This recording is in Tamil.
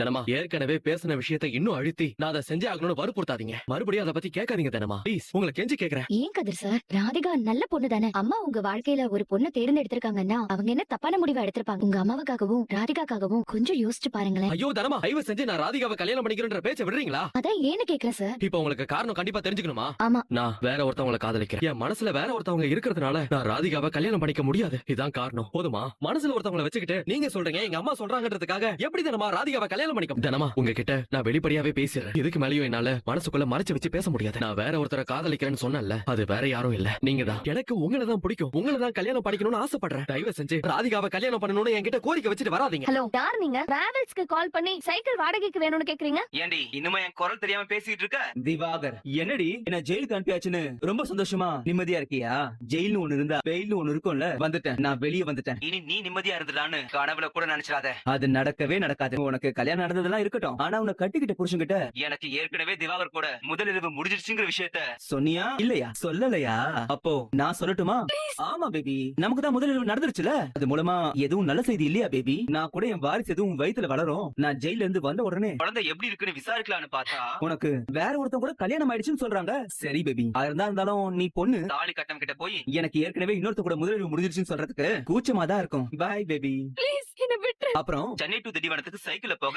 தினமா ஏற்கனவே பேசின விஷயத்தை இன்னும் அழுத்தி நான் அதை செஞ்சே ஆகணும்னு வற்புறுத்தாதீங்க. மறுபடியும் அதை பத்தி கேட்காதீங்க தினமா. ப்ளீஸ் உங்களை கெஞ்சி கேக்குறேன். ஏன் கதிர் சார், ராதிகா நல்ல பொண்ணு தானே. அம்மா உங்க வாழ்க்கையில ஒரு பொண்ணு தேர்ந்தெடுத்திருக்காங்கன்னா அவங்க என்ன தப்பான முடிவை எடுத்திருப்பாங்க. உங்க அம்மாவுக்காகவும் ராதிகாக்காகவும் கொஞ்சம் யோசிச்சு பாருங்களேன். ஐயோ தினமா, தயவு செஞ்சு நான் ராதிகாவை கல்யாணம் பண்ணிக்கிறேன்ற பேச்ச விடுறீங்களா? அதான் ஏன்னு கேக்குறேன் சார். இப்ப உங்களுக்கு காரணம் கண்டிப்பா தெரிஞ்சுக்கணுமா? ஆமா. நான் வேற ஒருத்தவங்களை காதலிக்கிறேன். என் மனசுல வேற ஒருத்தவங்க இருக்கிறதுனால நான் ராதிகாவை கல்யாணம் பண்ணிக்க முடியாது. இதான் காரணம். போதுமா? மனசுல ஒருத்தவங்களை வச்சுக்கிட்டு நீங்க சொல்றீங்க எங்க அம்மா சொல்றாங்கன்றதுக்காக எப்படி தினமா ராதிகாவை கல்யாணம் பண்ணிக்க? தினமா உங்ககிட்ட நான் வெளிப்படையாவே பேசுறேன். இதுக்கு மேலயும் என்னால மனசுக்குள்ள மறைச்சு வச்சு பேச முடியாது. நான் வேற ஒருத்தரை காதலிக்கிறேன்னு சொன்னேன்ல, அது வேற யாரும் இல்ல, நீங்க தான். எனக்கு உங்களை தான் பிடிக்கும், உங்களை தான் கல்யாணம் பண்ணிக்கணும்னு ஆசைப்படுறேன். தயவு செஞ்சு ராதிகாவை கல்யாணம் பண்ணணும்னு என்கிட்ட கோரிக்கை வச்சுட்டு வராதீங்க. ஹலோ, யார் நீங்க? டிராவல்ஸ்க்கு கால் பண்ணி சைக்கிள் வாடகைக்கு வேணும்னு கேக்குறீங்க? ஏண்டி இன்னுமா என் குரல் தெரியாம பேசிட்டு இருக்க? திவாகர், என்னடி என்ன ஜெயிலுக்கு அனுப்பியாச்சுன்னு ரொம்ப சந்தோஷமா நிம்மதியா இருக்கியா? ஜெயில்னு ஒண்ணு இருந்தா பெயில்னு ஒண்ணு இருக்கும்ல. வந்துட்டேன், நான் வெளியே வந்துட்டேன். இனி நீ நிம்மதியா இருந்துடான்னு கனவுல கூட நினைச்சிடாத. அது நடக்கவே நடக்காது. உனக்கு கல்யாணம் நடந்ததெல்லாம் இருக்கட்டும், ஆனா உன்னை கட்டிக்கிட்ட புருஷன்கிட்ட எனக்கு ஏற்கனவே திவாகர் கூட முதலிரவு முடிஞ்சிருச்சுங்கிற விஷயத்த சொன்னியா இல்லையா? சொல்லலையா? அப்போ நான் சொல்லட்டுமா? ஆமா பேபி, நமக்கு தான் முதலிரவு நடந்துருச்சுல. அது மூலமா எதுவும் நல்ல செய்தி இல்லையா பேபி? நான் கூட என் வாரிசு எதுவும் வயித்துல வளரும். நான் ஜெயில இருந்து வந்த உடனே குழந்தை எப்படி இருக்குன்னு விசாரிக்கலான்னு பார்த்தா உனக்கு வேற ஒருத்தன் கூட கல்யாணம் ஆயிடுச்சுன்னு சொல்றாங்க. சரி பேபி, இருந்தாலும் நீ பொண்ணு. தாலி கட்டம் கிட்ட போய் எனக்கு ஏற்கனவே இன்னொருத்த கூட முதலிரவு முடிஞ்சிருச்சுன்னு சொல்றதுக்கு கூச்சமா தான் இருக்கும். Boy baby. ப்ளீஸ் என்ன விட்டு. அப்புறம் சென்னை டு திண்டிவனத்துக்கு சைக்கிள்ல போக